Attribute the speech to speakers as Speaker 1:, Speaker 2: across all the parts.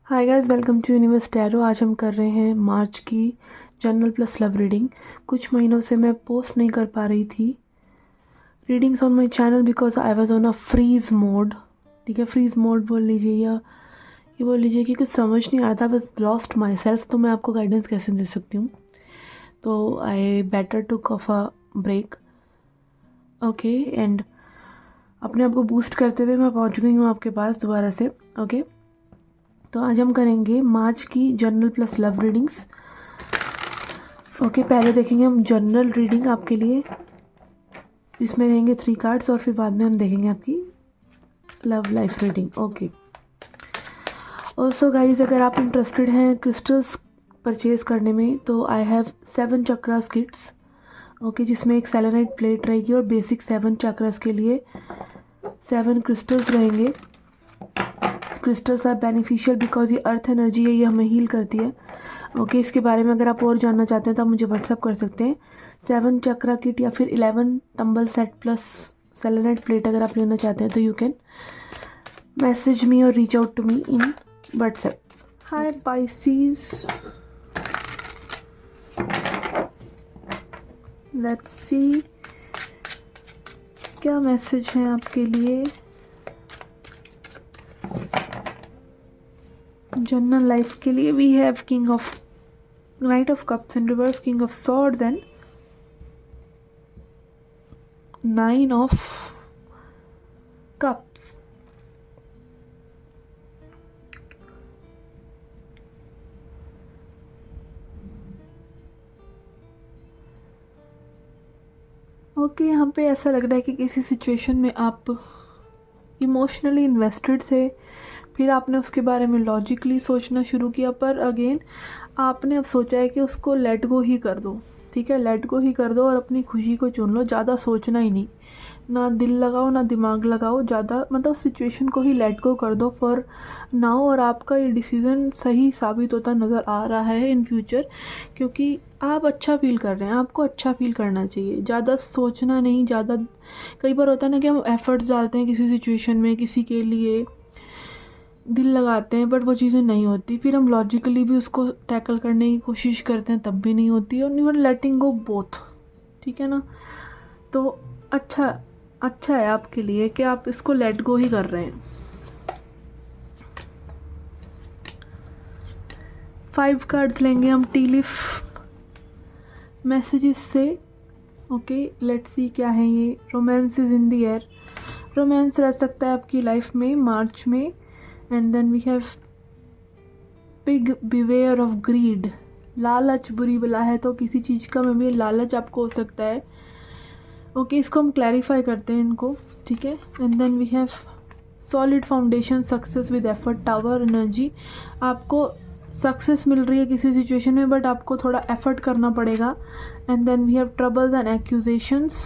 Speaker 1: Hi guys, welcome to Universe Tarot. आज हम कर रहे हैं मार्च की जनरल प्लस लव रीडिंग। कुछ महीनों से मैं पोस्ट नहीं कर पा रही थी readings on my channel because I was on a freeze mode. ठीक है, फ्रीज मोड बोल लीजिए या ये बोल लीजिए कि कुछ समझ नहीं आ रहा था, बस लॉस्ट माई सेल्फ। तो मैं आपको गाइडेंस कैसे दे सकती हूँ? तो I better took off a break, okay. And अपने आप को बूस्ट करते हुए मैं पहुँच गई हूँ आपके पास दोबारा से, ओके। तो आज हम करेंगे मार्च की general plus love readings, okay. पहले देखेंगे हम जनरल रीडिंग आपके लिए, जिसमें रहेंगे 3 कार्ड्स, और फिर बाद में हम देखेंगे आपकी love life reading, okay. Also guys, अगर आप इंटरेस्टेड हैं क्रिस्टल्स परचेज करने में तो I have 7 chakras kits, okay, जिसमें एक सेलेनाइट प्लेट रहेगी और बेसिक 7 चक्रास के लिए 7 क्रिस्टल्स रहेंगे। क्रिस्टल्स आर बेनिफिशियल बिकॉज ये अर्थ एनर्जी है, ये हमें हील करती है, ओके। इसके बारे में अगर आप और जानना चाहते हैं तो आप मुझे व्हाट्सअप कर सकते हैं। 7 चक्रा किट या फिर 11 tumble set plus selenite plate अगर आप लेना चाहते हैं तो यू कैन मैसेज मी और reach out to me in WhatsApp. Hi Pisces, let's see क्या मैसेज है आपके लिए जनरल लाइफ के लिए। We have king of knight of cups in reverse, king of swords and 9 of cups. Okay, यहाँ पे ऐसा लग रहा है कि किसी सिचुएशन में आप इमोशनली इन्वेस्टेड थे, फिर आपने उसके बारे में लॉजिकली सोचना शुरू किया, पर अगेन आपने अब सोचा है कि उसको लेट गो ही कर दो। ठीक है, लेट गो ही कर दो और अपनी खुशी को चुन लो, ज़्यादा सोचना ही नहीं, ना दिल लगाओ ना दिमाग लगाओ, ज़्यादा मतलब उस सिचुएशन को ही लेट गो कर दो फॉर नाउ। और आपका ये डिसीज़न सही साबित होता नज़र आ रहा है इन फ्यूचर, क्योंकि आप अच्छा फील कर रहे हैं, आपको अच्छा फील करना चाहिए, ज़्यादा सोचना नहीं। ज़्यादा कई बार होता है ना कि हम एफर्ट्स डालते हैं किसी सिचुएशन में, किसी के लिए दिल लगाते हैं, बट वो चीज़ें नहीं होती, फिर हम लॉजिकली भी उसको टैकल करने की कोशिश करते हैं तब भी नहीं होती, और you are letting go both. ठीक है ना, तो अच्छा है आपके लिए कि आप इसको लेट गो ही कर रहे हैं। 5 कार्ड्स लेंगे हम टी लीफ मैसेजेस से, ओके। लेट्स सी क्या है ये। Romance is in the air, romance रह सकता है आपकी लाइफ में मार्च में। And then we have big beware of greed, लालच बुरी बला है, तो किसी चीज़ का में भी लालच आपको हो सकता है, ओके। इसको हम क्लैरिफाई करते हैं इनको, ठीक है। And then we have solid foundation, success with effort, tower energy. आपको सक्सेस मिल रही है किसी सिचुएशन में, बट आपको थोड़ा एफर्ट करना पड़ेगा। And then we have troubles and accusations,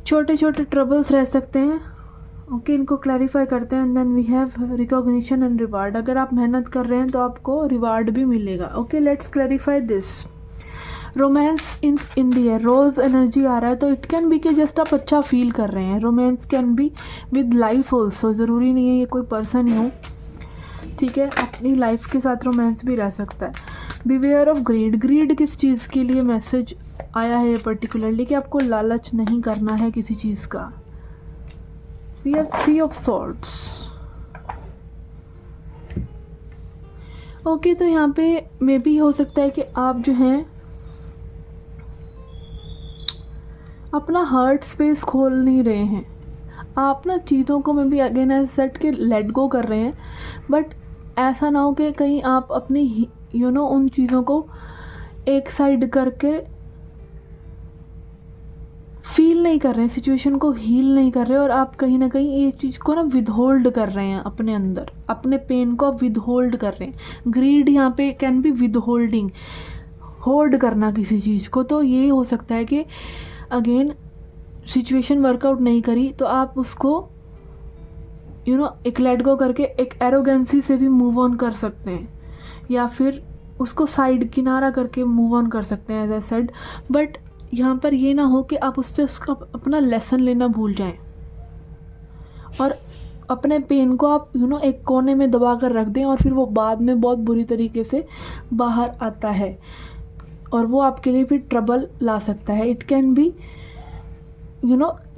Speaker 1: छोटे छोटे ट्रबल्स रह सकते हैं, ओके। इनको क्लैरिफाई करते हैं। And then we have recognition and reward, अगर आप मेहनत कर रहे हैं तो आपको रिवार्ड भी मिलेगा, okay. Let's clarify this. Romance in the air, रोज एनर्जी आ रहा है, तो इट कैन बी कि जस्ट आप अच्छा फील कर रहे हैं। Romance can be with life also, ज़रूरी नहीं है ये कोई पर्सन ही हो, ठीक है। अपनी लाइफ के साथ रोमांस भी रह सकता है। बिवेयर ऑफ ग्रीड, ग्रीड किस चीज़ के लिए मैसेज आया है पर्टिकुलरली, कि आपको लालच नहीं करना है किसी चीज़ का। We have 3 of swords, okay. तो यहाँ पे मे भी हो सकता है कि आप जो हैं अपना हार्ट स्पेस खोल नहीं रहे हैं, आप ना चीज़ों को में भी अगेन एज सेट के लेट गो कर रहे हैं, बट ऐसा ना हो कि कहीं आप अपनी उन चीज़ों को एक साइड करके फील नहीं कर रहे हैं, सिचुएशन को हील नहीं कर रहे, और आप कहीं ना कहीं ये चीज़ को ना विदहोल्ड कर रहे हैं अपने अंदर, अपने पेन को आप विदहोल्ड कर रहे हैं। ग्रीड यहाँ पे कैन बी विदहोल्डिंग, होल्ड करना किसी चीज़ को। तो ये हो सकता है कि अगेन सिचुएशन वर्कआउट नहीं करी तो आप उसको एक लेट गो करके एक एरोगेंसी से भी मूव ऑन कर सकते हैं, या फिर उसको साइड किनारा करके मूव ऑन कर सकते हैं एज आई सेड। बट यहाँ पर ये ना हो कि आप उससे उसका अपना लेसन लेना भूल जाएं और अपने पेन को आप एक कोने में दबा कर रख दें और फिर वो बाद में बहुत बुरी तरीके से बाहर आता है और वो आपके लिए फिर ट्रबल ला सकता है। इट कैन बी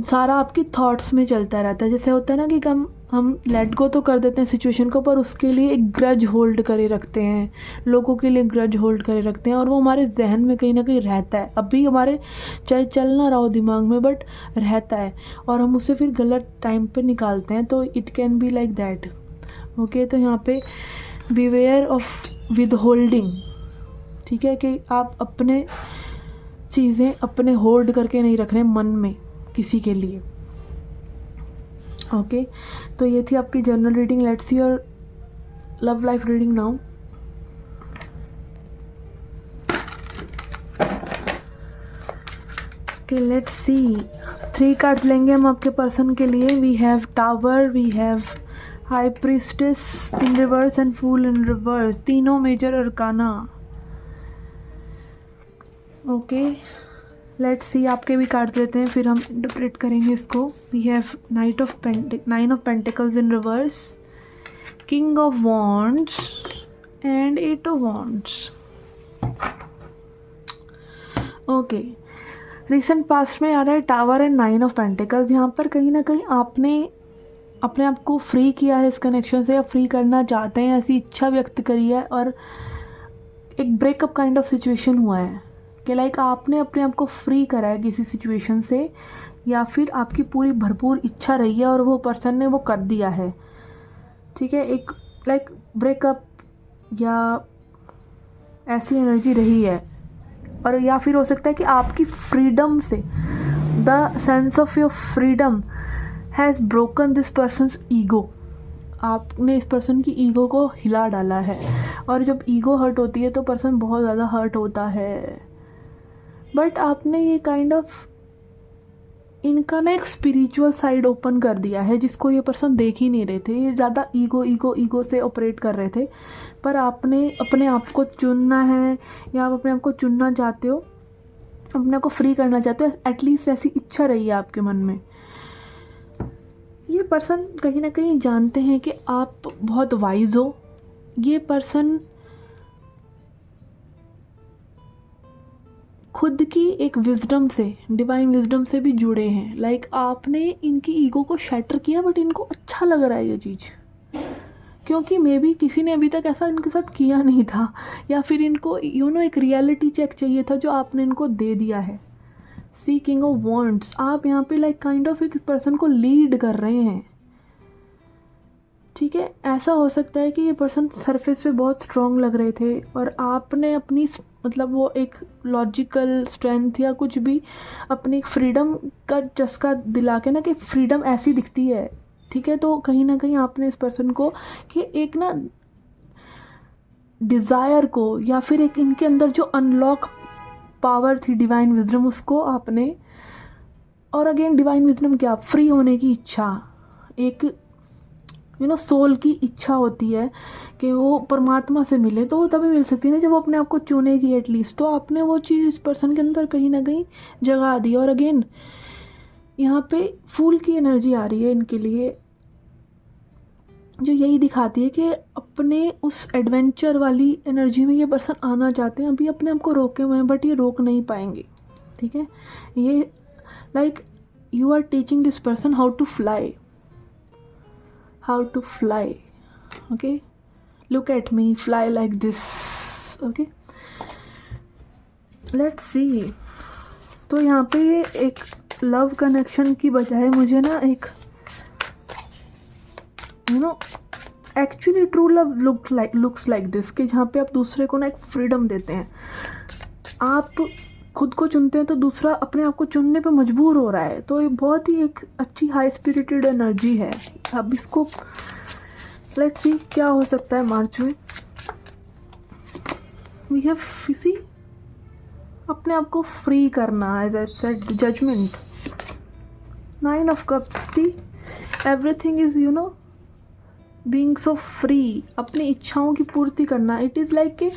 Speaker 1: सारा आपकी थॉट्स में चलता रहता है। जैसे होता है ना कि हम लेट गो तो कर देते हैं सिचुएशन को, पर उसके लिए एक ग्रज होल्ड करे रखते हैं, लोगों के लिए ग्रज होल्ड करे रखते हैं और वो हमारे जहन में कहीं ना कहीं रहता है। अभी हमारे चाहे चल ना रहा हो दिमाग में, बट रहता है और हम उसे फिर गलत टाइम पे निकालते हैं। तो it can be like that. Okay, तो यहाँ पे बीवेयर ऑफ विद होल्डिंग, ठीक है, कि आप अपने चीज़ें अपने होल्ड करके नहीं रख रहे मन में किसी के लिए। ओके, तो ये थी आपकी general reading. Let's see your love life reading now. Okay, let's see. 3 cards लेंगे हम आपके पर्सन के लिए। We have tower, we have high priestess in reverse and fool in reverse, तीनों major arcana. Okay, let's see, आपके भी card लेते हैं फिर हम इंटरप्रेट करेंगे इसको। We have nine of pentacles in reverse, king of wands and 8 of wands. Okay, recent past में आ रहा है टावर एंड 9 ऑफ पेंटिकल्स। यहाँ पर कहीं ना कहीं आपने अपने आप को फ्री किया है इस कनेक्शन से, या फ्री करना चाहते हैं, ऐसी इच्छा व्यक्त करी है और एक ब्रेकअप काइंड ऑफ सिचुएशन हुआ है कि लाइक आपने अपने आप को फ्री करा है किसी सिचुएशन से, या फिर आपकी पूरी भरपूर इच्छा रही है और वो पर्सन ने वो कर दिया है। ठीक है, एक लाइक ब्रेकअप या ऐसी एनर्जी रही है। और या फिर हो सकता है कि आपकी फ्रीडम से, the sense of your freedom has broken this persons ego. आपने इस पर्सन की ईगो को हिला डाला है और जब ईगो हर्ट होती है तो पर्सन बहुत ज़्यादा हर्ट होता है। बट आपने ये काइंड ऑफ इनका ना एक स्पिरिचुअल साइड ओपन कर दिया है जिसको ये पर्सन देख ही नहीं रहे थे। ये ज़्यादा ईगो से ऑपरेट कर रहे थे, पर आपने अपने आप को चुनना है या आप अपने आप को चुनना चाहते हो, अपने आप को फ्री करना चाहते हो, एटलीस्ट ऐसी इच्छा रही है आपके मन में। ये पर्सन कहीं ना कहीं जानते हैं कि आप बहुत वाइज हो। ये पर्सन खुद की एक विजडम से, डिवाइन विजडम से भी जुड़े हैं। लाइक आपने इनकी ईगो को शैटर किया, बट इनको अच्छा लग रहा है ये चीज़, क्योंकि मे बी किसी ने अभी तक ऐसा इनके साथ किया नहीं था, या फिर इनको एक रियलिटी चेक चाहिए था जो आपने इनको दे दिया है। सी, किंग ऑफ वॉन्ड्स, आप यहाँ पे लाइक काइंड ऑफ एक पर्सन को लीड कर रहे हैं। ठीक है, ऐसा हो सकता है कि ये पर्सन सरफेस पे बहुत स्ट्रॉन्ग लग रहे थे और आपने अपनी मतलब वो एक लॉजिकल स्ट्रेंथ या कुछ भी अपनी फ्रीडम का चस्का दिला के ना कि फ्रीडम ऐसी दिखती है। ठीक है, तो कहीं ना कहीं आपने इस पर्सन को कि एक ना डिज़ायर को या फिर एक इनके अंदर जो अनलॉक पावर थी डिवाइन विजडम, उसको आपने, और अगेन डिवाइन विजडम क्या, फ्री होने की इच्छा, एक सोल की इच्छा होती है कि वो परमात्मा से मिले, तो वो तभी मिल सकती है ना जब वो अपने आप को चुनेगी एटलीस्ट। तो आपने वो चीज़ इस पर्सन के अंदर कहीं ना कहीं जगा दी। और अगेन यहाँ पे फूल की एनर्जी आ रही है इनके लिए, जो यही दिखाती है कि अपने उस एडवेंचर वाली एनर्जी में ये पर्सन आना चाहते हैं। अभी अपने आप को रोके हुए हैं, बट ये रोक नहीं पाएंगे। ठीक है, ये like you are teaching this person how to fly, okay, look at me, fly like this, okay, let's see। तो यहाँ पे ये एक लव कनेक्शन की बजाय मुझे ना एक actually true love looks like this, कि जहाँ पे आप दूसरे को ना एक फ्रीडम देते हैं। आप खुद को चुनते हैं तो दूसरा अपने आप को चुनने पे मजबूर हो रहा है। तो ये बहुत ही एक अच्छी हाई स्पिरिटेड एनर्जी है। अब इसको लेट्स सी क्या हो सकता है मार्च में। वी हैव किसी अपने आप को फ्री करना, as I said, judgment, 9 of cups. See, everything is being so free, अपनी इच्छाओं की पूर्ति करना। इट इज़ लाइक कि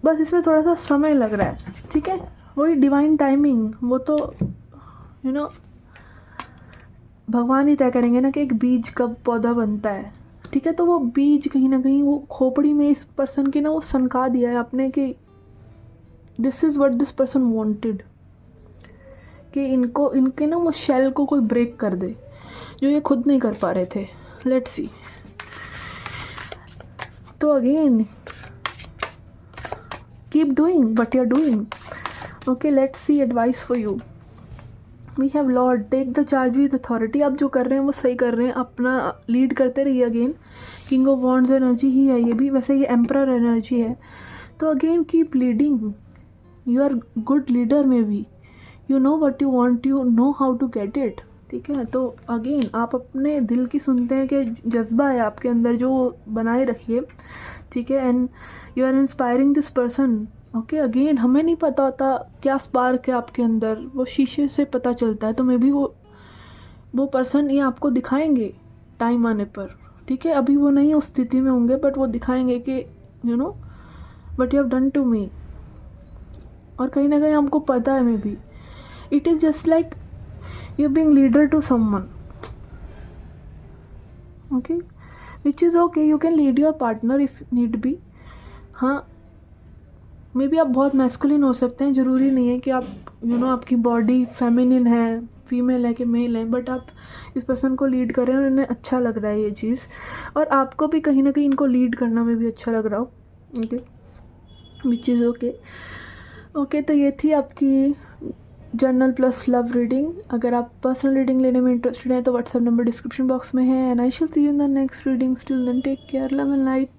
Speaker 1: बस इसमें थोड़ा सा समय लग रहा है। ठीक है, वही डिवाइन टाइमिंग, वो तो भगवान ही तय करेंगे ना कि एक बीज कब पौधा बनता है, ठीक है। तो वो बीज कहीं ना कहीं वो खोपड़ी में इस पर्सन की ना वो सनका दिया है आपने कि this is what this person wanted, कि इनको इनके ना वो शेल को कोई ब्रेक कर दे जो ये खुद नहीं कर पा रहे थे। Let's see. तो again keep doing what you are doing. Okay, let's see advice for you. We have lord, take the charge with authority. आप जो कर रहे हैं वो सही कर रहे हैं, अपना लीड करते रहिए। Again king of wands energy ही है ये भी, वैसे ये एम्परर एनर्जी है। तो again keep leading, you are good leader में भी, you know what you want, you know how to get it, ठीक है। तो अगेन आप अपने दिल की सुनते हैं कि जज्बा है आपके अंदर जो बनाए रखिए, ठीक है। And you are inspiring this person. Okay, again हमें नहीं पता होता क्या स्पार्क है आपके अंदर, वो शीशे से पता चलता है। तो मे बी वो पर्सन ये आपको दिखाएंगे टाइम आने पर, ठीक है। अभी वो नहीं उस स्थिति में होंगे बट वो दिखाएंगे कि you know what you have done to me. और कहीं ना कहीं हमको पता है, maybe it is just like you being leader to someone, okay, which is okay. You can lead your partner if need be. हाँ, may be आप बहुत मैस्कुलिन हो सकते हैं, ज़रूरी नहीं है कि आप आपकी बॉडी फेमिनिन है, फीमेल है कि मेल है, बट आप इस पर्सन को लीड कर रहे हैं और इन्हें अच्छा लग रहा है ये चीज़, और आपको भी कहीं ना कहीं इनको लीड करना में भी अच्छा लग रहा हो, okay, which is okay. Okay, तो ये थी आपकी जर्नल प्लस लव रीडिंग। अगर आप पर्सनल रीडिंग लेने में इंटरेस्टेड हैं तो व्हाट्सएप नंबर डिस्क्रिप्शन बॉक्स में है। And I shall see you in the next readings. Till then take care, love and light.